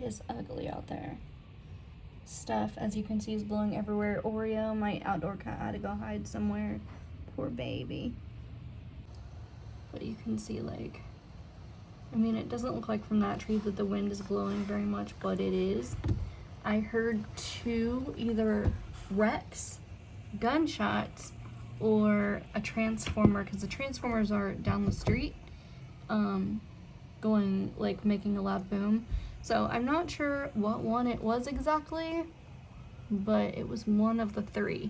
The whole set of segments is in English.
is ugly out there. Stuff, as you can see, is blowing everywhere. Oreo, my outdoor cat, had to go hide somewhere. Poor baby. But you can see, like, I mean, it doesn't look like from that tree that the wind is blowing very much, but it is. I heard 2 either wrecks, gunshots, or a transformer, because the transformers are down the street, going, like, making a loud boom. So I'm not sure what one it was exactly, but it was one of the 3.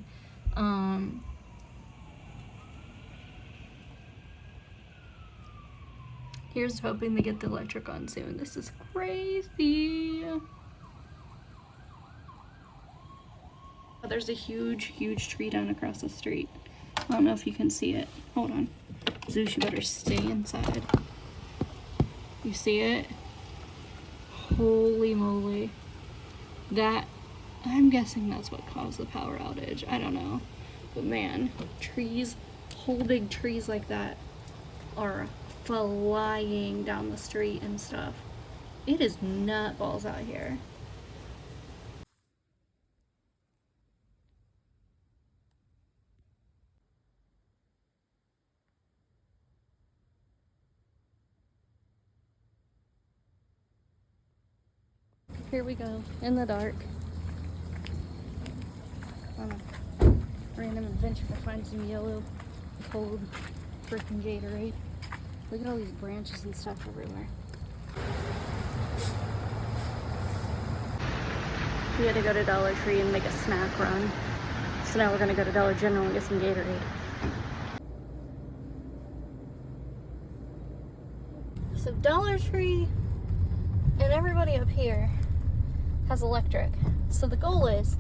Here's hoping they get the electric on soon. This is crazy. There's a huge tree down across the street. I don't know if you can see it. Hold on. Zeus, you better stay inside. You see it? Holy moly. That, I'm guessing that's what caused the power outage. I don't know. But man, trees, whole big trees like that are flying down the street and stuff. It is nutballs out here. Here we go, in the dark. On a random adventure to find some yellow, cold, freaking Gatorade. Look at all these branches and stuff everywhere. We had to go to Dollar Tree and make a snack run. So now we're gonna go to Dollar General and get some Gatorade. So Dollar Tree and everybody up here has electric. So the goal is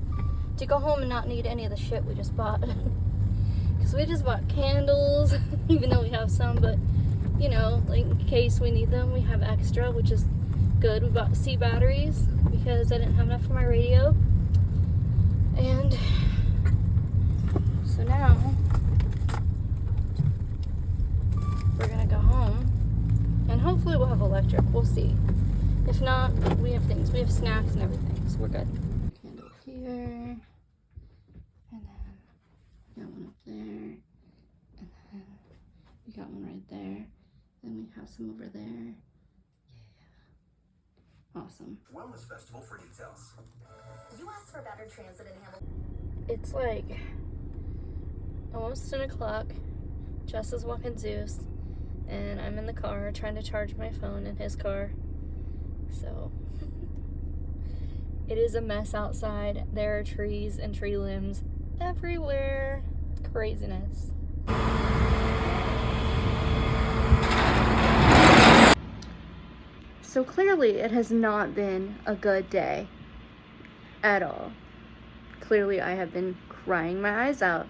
to go home and not need any of the shit we just bought. Because we just bought candles, even though we have some, but you know, like in case we need them, we have extra, which is good. We bought C batteries because I didn't have enough for my radio. And so now we're gonna go home and hopefully we'll have electric. We'll see. If not, we have things. We have snacks and everything, so we're good. Candle here, and then we got one up there, and then we got one right there. Then we have some over there. Yeah. Awesome. Wellness Festival for details. You asked for better transit in Hamilton. It's like almost 10 o'clock. Jess is walking Zeus, and I'm in the car trying to charge my phone in his car. So it is a mess outside. There are trees and tree limbs everywhere. Craziness. So clearly it has not been a good day at all. Clearly I have been crying my eyes out.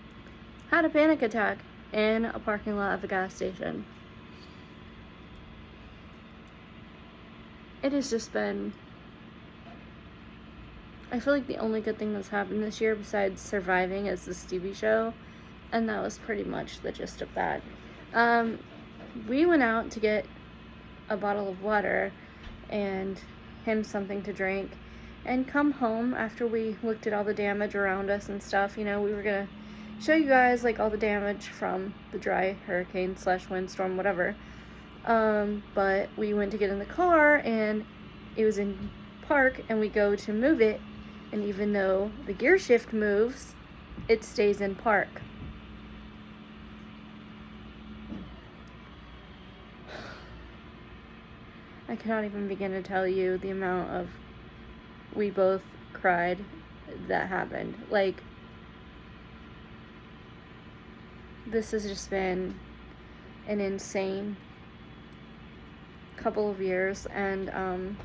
Had a panic attack in a parking lot of a gas station. It has just been, I feel like the only good thing that's happened this year besides surviving is this TV show, and that was pretty much the gist of that. We went out to get a bottle of water and him something to drink and come home after we looked at all the damage around us and stuff. You know, we were gonna show you guys like all the damage from the dry hurricane / windstorm, whatever. But we went to get in the car and it was in park, and we go to move it, and even though the gear shift moves, it stays in park. I cannot even begin to tell you the amount of we both cried that happened. Like, this has just been an insane couple of years, and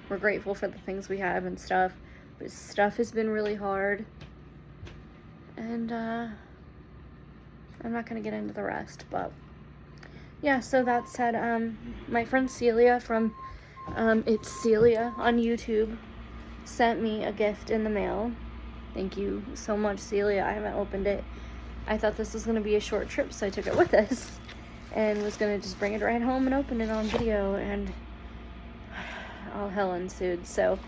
we're grateful for the things we have and stuff, but stuff has been really hard, and I'm not gonna get into the rest. But yeah, so that said, my friend Celia from it's Celia on YouTube sent me a gift in the mail. Thank you so much, Celia. I haven't opened it. I thought this was gonna be a short trip, so I took it with us and was gonna just bring it right home and open it on video, and all hell ensued. So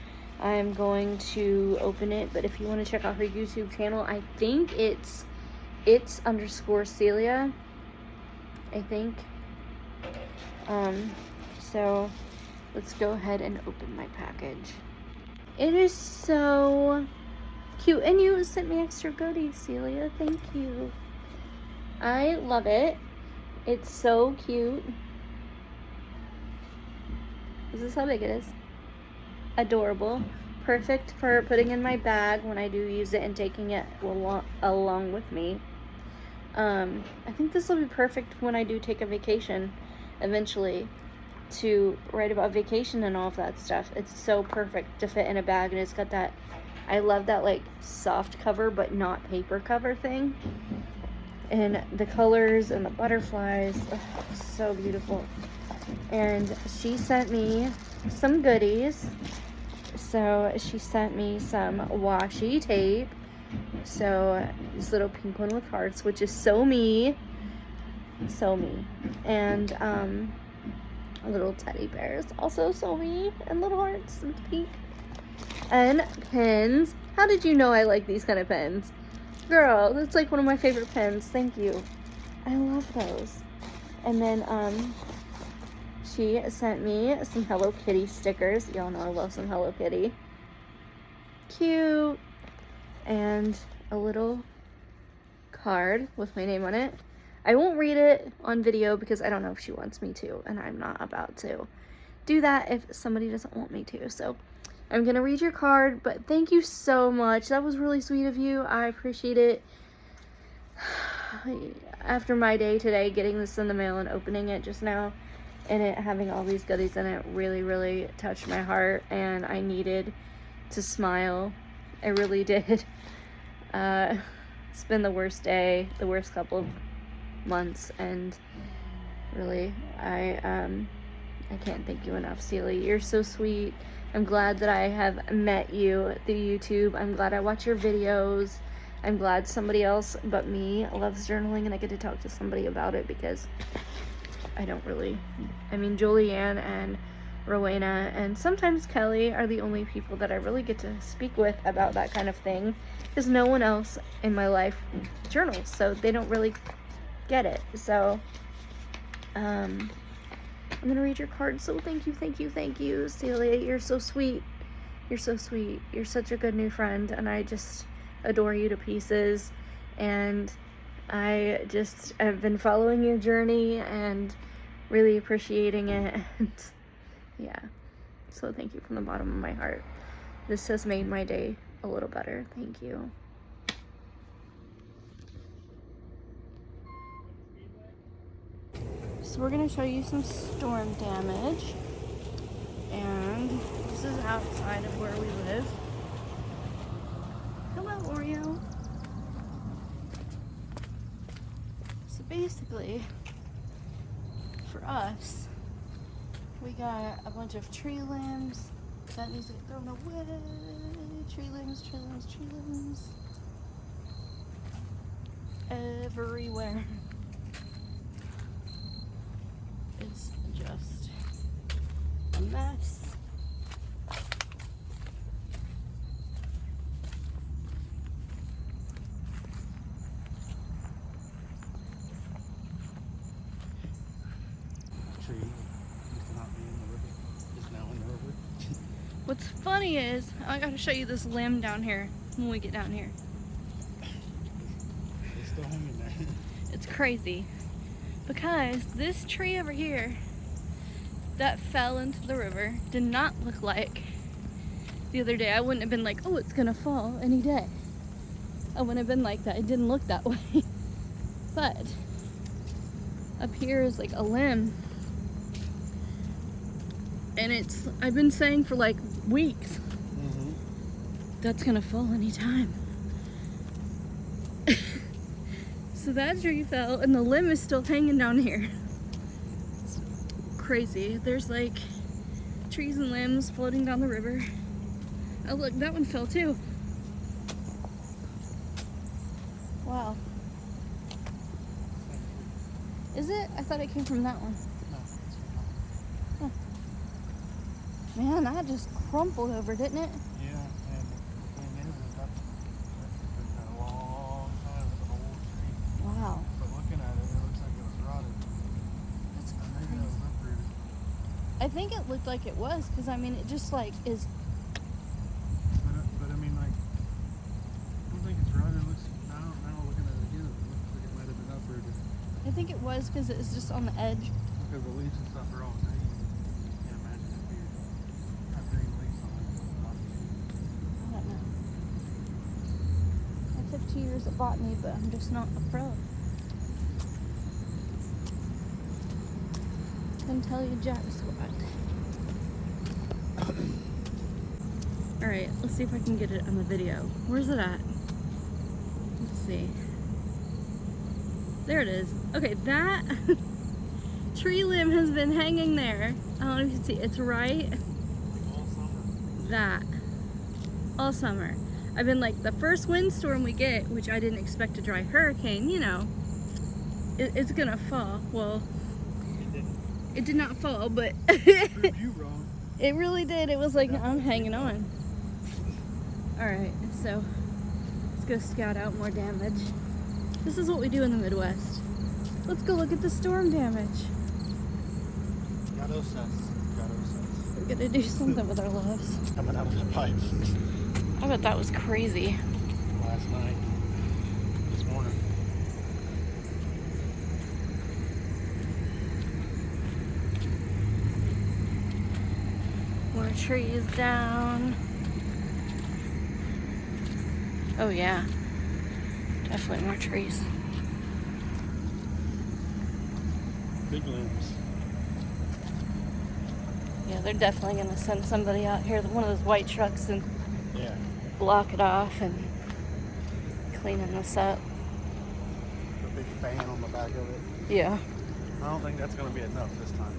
I'm going to open it. But if you want to check out her YouTube channel, I think it's _Celia. I think. So let's go ahead and open my package. It is so cute. And you sent me extra goodies, Celia. Thank you. I love it. It's so cute. Is this how big it is? Adorable. Perfect for putting in my bag when I do use it and taking it along with me. I think this will be perfect when I do take a vacation eventually, to write about vacation and all of that stuff. It's so perfect to fit in a bag, and it's got that, I love that like soft cover but not paper cover thing, and the colors and the butterflies, so beautiful. And she sent me some goodies. So she sent me some washi tape, so this little pink one with hearts, which is so me, and little teddy bears, also so me, and little hearts and pink, and pens. How did you know I like these kind of pens? Girl, that's like one of my favorite pens. Thank you. I love those. And then she sent me some Hello Kitty stickers. Y'all know I love some Hello Kitty. Cute. And a little card with my name on it. I won't read it on video because I don't know if she wants me to, and I'm not about to do that if somebody doesn't want me to. So I'm gonna read your card, but thank you so much. That was really sweet of you. I appreciate it. After my day today, getting this in the mail and opening it just now, and it having all these goodies in it really, really touched my heart, and I needed to smile. I really did. It's been the worst day, the worst couple of months, and really, I can't thank you enough, Celia. You're so sweet. I'm glad that I have met you through YouTube. I'm glad I watch your videos. I'm glad somebody else but me loves journaling, and I get to talk to somebody about it, because I don't really, I mean, Julianne and Rowena and sometimes Kelly are the only people that I really get to speak with about that kind of thing, because no one else in my life journals, so they don't really get it. So I'm gonna read your card. So thank you, Celia. You're so sweet. You're so sweet. You're such a good new friend, and I just adore you to pieces. And I just have been following your journey and really appreciating it. And yeah, so thank you from the bottom of my heart. This has made my day a little better. Thank you. So we're going to show you some storm damage, and this is outside of where we live. Hello, Oreo. So basically, for us, we got a bunch of tree limbs that needs to get thrown away. Tree limbs everywhere. It's just a mess. Tree used to not be in the river, is now in the river. What's funny is, I gotta show you this limb down here when we get down here. It's still hanging there. It's crazy. Because this tree over here that fell into the river did not look like the other day. I wouldn't have been like, oh, it's gonna fall any day. I wouldn't have been like that. It didn't look that way. But up here is like a limb. And it's, I've been saying for like weeks, that's gonna fall anytime. So that tree fell, and the limb is still hanging down here. It's crazy. There's like trees and limbs floating down the river. Oh look, that one fell too. Wow. Is it? I thought it came from that one. No, it's Huh. Man, that just crumpled over, didn't it? Yeah, and the thing is that's been a long time with an old tree. Wow. But looking at it, it looks like it was rotted. That's Or maybe that crazy. was uprooted. I think it looked like it was, because I mean, it just like is. But I mean, like, I don't think it's rotted. It looks, now looking at it again, it looks like it might have been uprooted. I think it was because it was just on the edge. Because the leaves and stuff are all green. Can't imagine if you have green leaves on it. I don't know. I took 2 years of botany, but I'm just not a pro. Couldn't tell you jack squat. Alright, let's see if I can get it on the video. Where's it at? Let's see. There it is. Okay, that tree limb has been hanging there. I don't know if you can see. It's right. All summer. That. All summer. I've been like, the first windstorm we get, which I didn't expect a dry hurricane, you know, it's gonna fall. Well, It didn't. it did not fall, but Proved you wrong. it really did. It was like, I'm hanging on. Alright, so let's go scout out more damage. This is what we do in the Midwest. Let's go look at the storm damage. Got sense. We're gonna do something with our lives. Coming out of the pipe I bet that was crazy. last night. This morning. More trees down. Oh yeah, definitely more trees. Big limbs. Yeah, they're definitely gonna send somebody out here, one of those white trucks, and Yeah. block it off and cleaning this up. A big fan on the back of it. Yeah. I don't think that's going to be enough this time.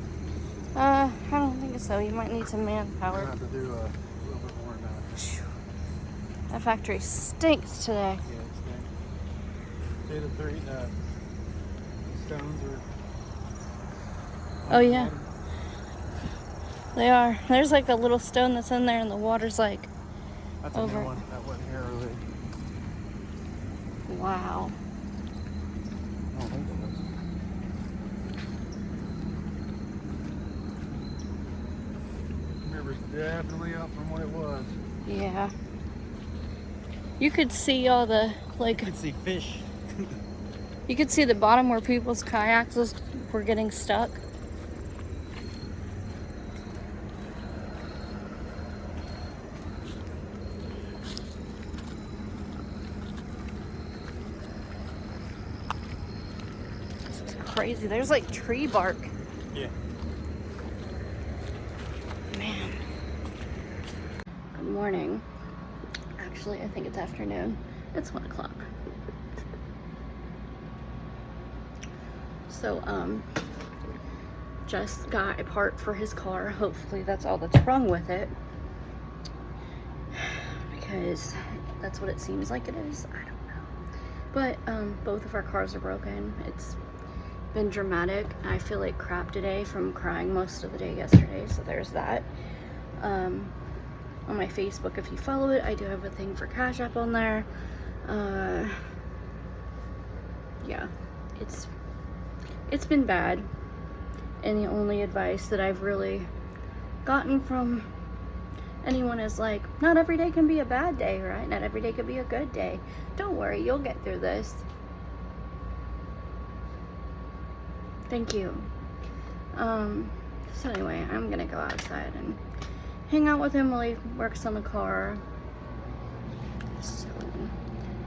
I don't think so. You might need some We're manpower. going to have to do a little bit more than that. That factory stinks today. Yeah, it's good. See the three stones are. Oh yeah, they are. There's like a little stone that's in there, and the water's like, That's over. a new one. That wasn't here earlier. wow. I don't think it was. River's definitely up from what it was. Yeah. You could see all the, like, You can see fish. you could see the bottom where people's kayaks were getting stuck. It's crazy. There's like tree bark. Yeah. Man. Good morning. Actually, I think it's afternoon. It's 1 o'clock. So, just got a part for his car. Hopefully that's all that's wrong with it. Because that's what it seems like it is. I don't know. But, both of our cars are broken. It's been dramatic. I feel like crap today from crying most of the day yesterday. So there's that. On my Facebook, if you follow it, I do have a thing for Cash App on there. Yeah, it's been bad, and the only advice that I've really gotten from anyone is like, not every day can be a bad day, right? Not every day can be a good day. Don't worry, you'll get through this. Thank you. So anyway, I'm gonna go outside and hang out with him while he works on the car. So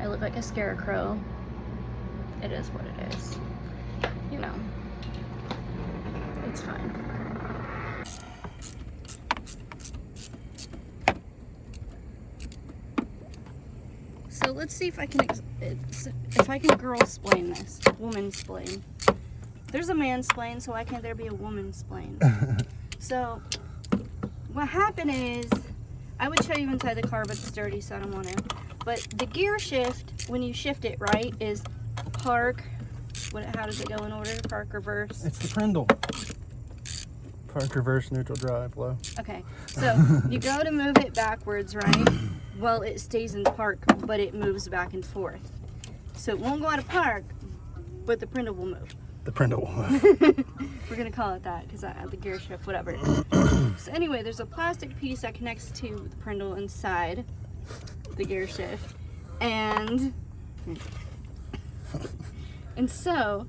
I look like a scarecrow. It is what it is. You know, it's fine. So let's see if I can girl-splain this, woman-splain. There's a man-splain, so why can't there be a woman-splain? So what happened is, I would show you inside the car, but it's dirty, so I don't want to. But the gear shift, when you shift it right, is park. How does it go in order? Park, reverse. It's the Prindle. Park, reverse, neutral, drive, low. Okay, so you go to move it backwards, right? Well, it stays in park, but it moves back and forth. So it won't go out of park, but the Prindle will move. The Prindle will move. We're gonna call it that because I have the gear shift, whatever. So anyway, there's a plastic piece that connects to the Prindle inside the gear shift, and so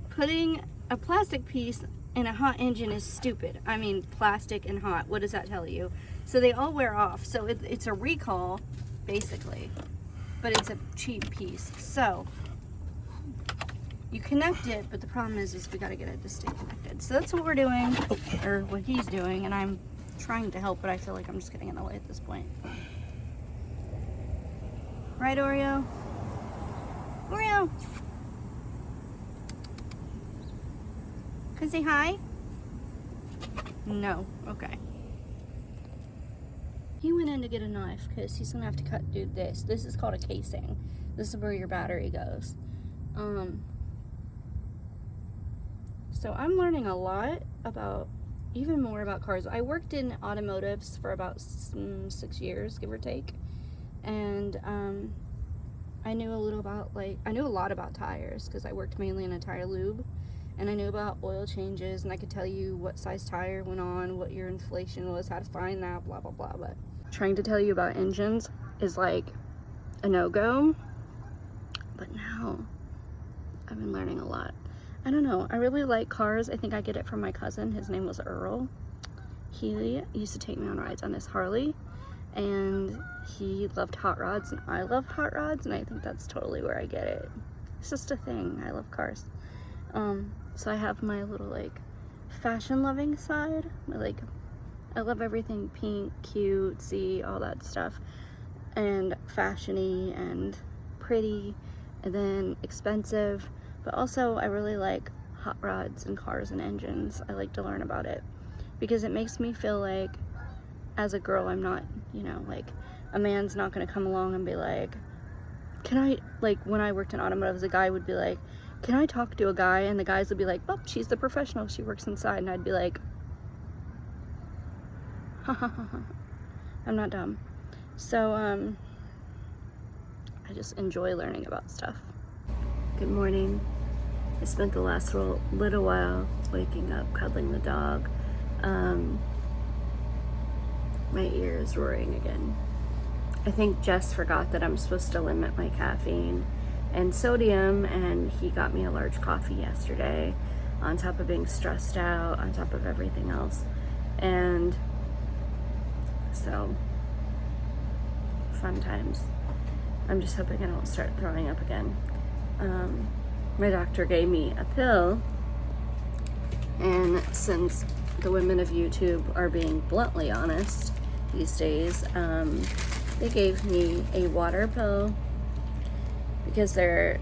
putting a plastic piece in a hot engine is stupid. I mean, plastic and hot. What does that tell you? So they all wear off. So it's a recall, basically, but it's a cheap piece. So you connect it, but the problem is we got to get it to stay connected. So that's what we're doing, or what he's doing, and I'm trying to help, but I feel like I'm just getting in the way at this point. Right, Oreo? Oreo! Can I say hi? No. Okay. He went in to get a knife because he's gonna have to cut through this. This is called a casing. This is where your battery goes. So I'm learning a lot about, even more about cars. I worked in automotives for about 6 years, give or take. And I knew a lot about tires because I worked mainly in a tire lube. And I knew about oil changes, and I could tell you what size tire went on, what your inflation was, how to find that, blah, blah, blah. But trying to tell you about engines is like a no-go. But now I've been learning a lot. I don't know. I really like cars. I think I get it from my cousin. His name was Earl. He used to take me on rides on his Harley, and he loved hot rods, and I love hot rods, and I think that's totally where I get it. It's just a thing. I love cars. So I have my little like fashion loving side. I love everything pink, cutesy, all that stuff, and fashiony and pretty, and then expensive. But also I really like hot rods and cars and engines. I like to learn about it because it makes me feel like as a girl I'm not, like a man's not gonna come along and be like, can I, like when I worked in automotives, a guy would be like, can I talk to a guy? And the guys would be like, oh, she's the professional, she works inside. And I'd be like, ha ha ha ha, I'm not dumb. So I just enjoy learning about stuff. Good morning. I spent the last little while waking up, cuddling the dog. My ear is roaring again. I think Jess forgot that I'm supposed to limit my caffeine and sodium, and he got me a large coffee yesterday on top of being stressed out, on top of everything else. And so fun times. I'm just hoping I don't start throwing up again. My doctor gave me a pill, and since the women of YouTube are being bluntly honest these days, they gave me a water pill because they're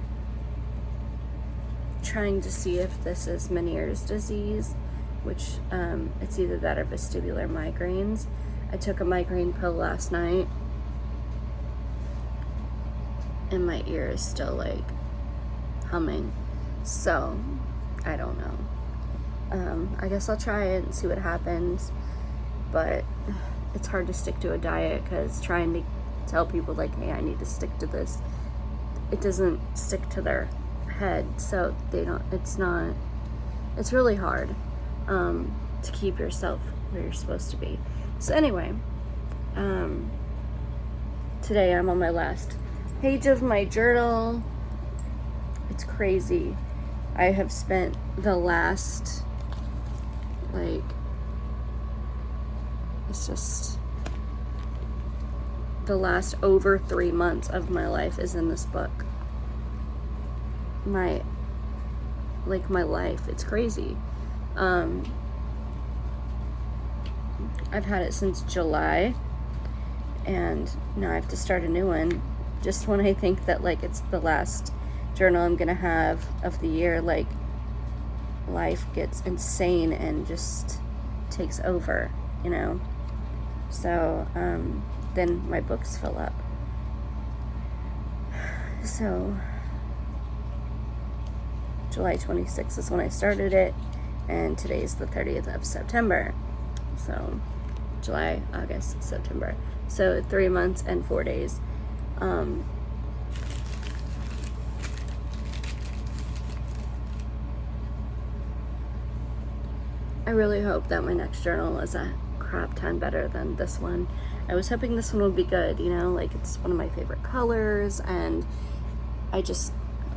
trying to see if this is Meniere's disease, which it's either that or vestibular migraines. I took a migraine pill last night, and my ear is still like humming, so I don't know. I guess I'll try it and see what happens, but it's hard to stick to a diet because trying to tell people like, hey, I need to stick to this, it doesn't stick to their head, so it's really hard to keep yourself where you're supposed to be. So anyway, today I'm on my last page of my journal. It's crazy. I have spent the last the last over 3 months of my life is in this book. My life, it's crazy. I've had it since July, and now I have to start a new one. Just when I think that like it's the last journal I'm gonna have of the year, like life gets insane and just takes over, so then my books fill up. So July 26th is when I started it, and today's the 30th of September. So July, August, September. So 3 months and 4 days. I really hope that my next journal is a crap ton better than this one. I was hoping this one would be good, you know, like it's one of my favorite colors, and I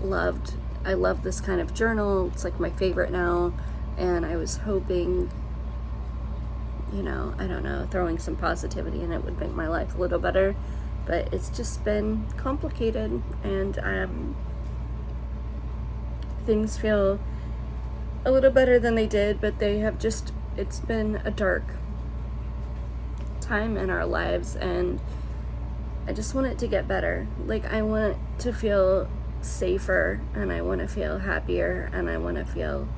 love this kind of journal. It's like my favorite now, and I was hoping, you know, I don't know, throwing some positivity in it would make my life a little better, but it's just been complicated, and things feel a little better than they did, but they have just, it's been a dark time in our lives, and I just want it to get better. Like, I want it to feel safer, and I want to feel happier, and I want to feel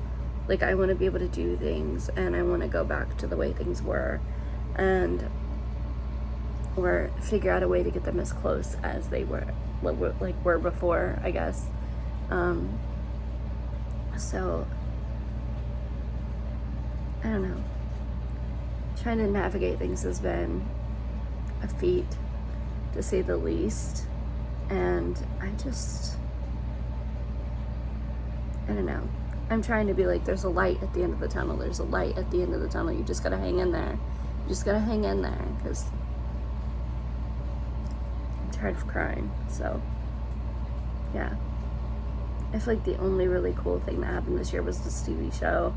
like I want to be able to do things, and I want to go back to the way things were, or figure out a way to get them as close as they were before, I guess. So I don't know. Trying to navigate things has been a feat, to say the least. And I don't know. I'm trying to be like, there's a light at the end of the tunnel. There's a light at the end of the tunnel. You just gotta hang in there. You just gotta hang in there, because I'm tired of crying. So, yeah. I feel like the only really cool thing that happened this year was this TV show,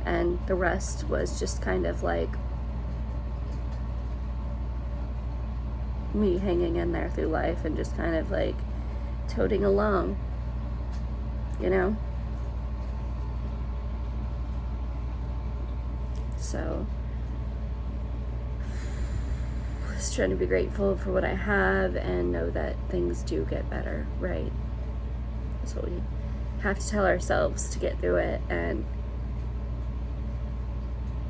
and the rest was just kind of like me hanging in there through life and just kind of like toting along, you know? So, just trying to be grateful for what I have and know that things do get better, right? That's what we have to tell ourselves to get through it. And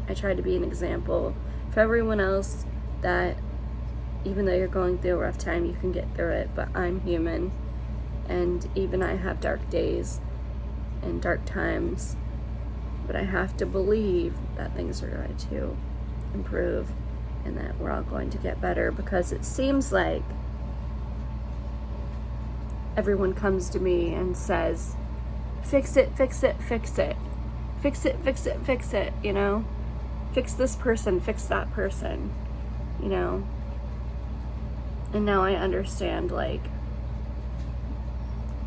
I try to be an example for everyone else that even though you're going through a rough time, you can get through it. But I'm human, and even I have dark days and dark times, but I have to believe that things are going to improve and that we're all going to get better, because it seems like everyone comes to me and says, fix it, fix it, fix it, fix it, fix it, fix it, you know, fix this person, fix that person, you know. And now I understand, like,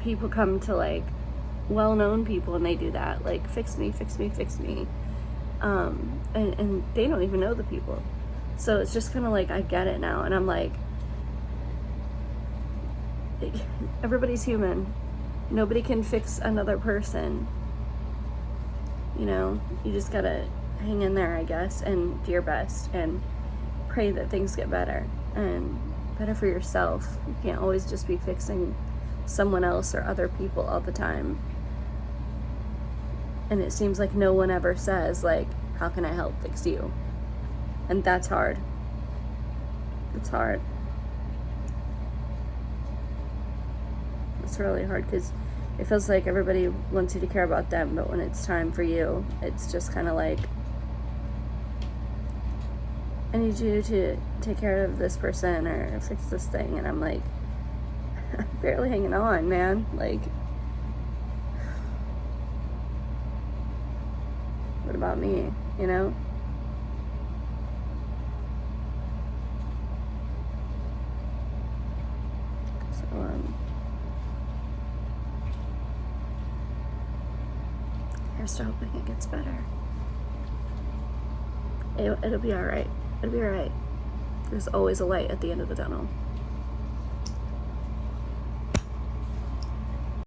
people come to, like, well-known people and they do that, like, fix me, fix me, fix me. And they don't even know the people. So it's just kind of like, I get it now. And I'm like, everybody's human. Nobody can fix another person. You know, you just gotta hang in there, I guess, and do your best and pray that things get better and better for yourself. You can't always just be fixing someone else or other people all the time. And it seems like no one ever says, like, how can I help fix you? And that's hard. It's hard. It's really hard, because it feels like everybody wants you to care about them, but when it's time for you, it's just kind of like, I need you to take care of this person or fix this thing. And I'm like, I'm barely hanging on, man. Like, what about me, you know? So, here's to hoping it gets better. It'll be alright. It'll be alright. There's always a light at the end of the tunnel.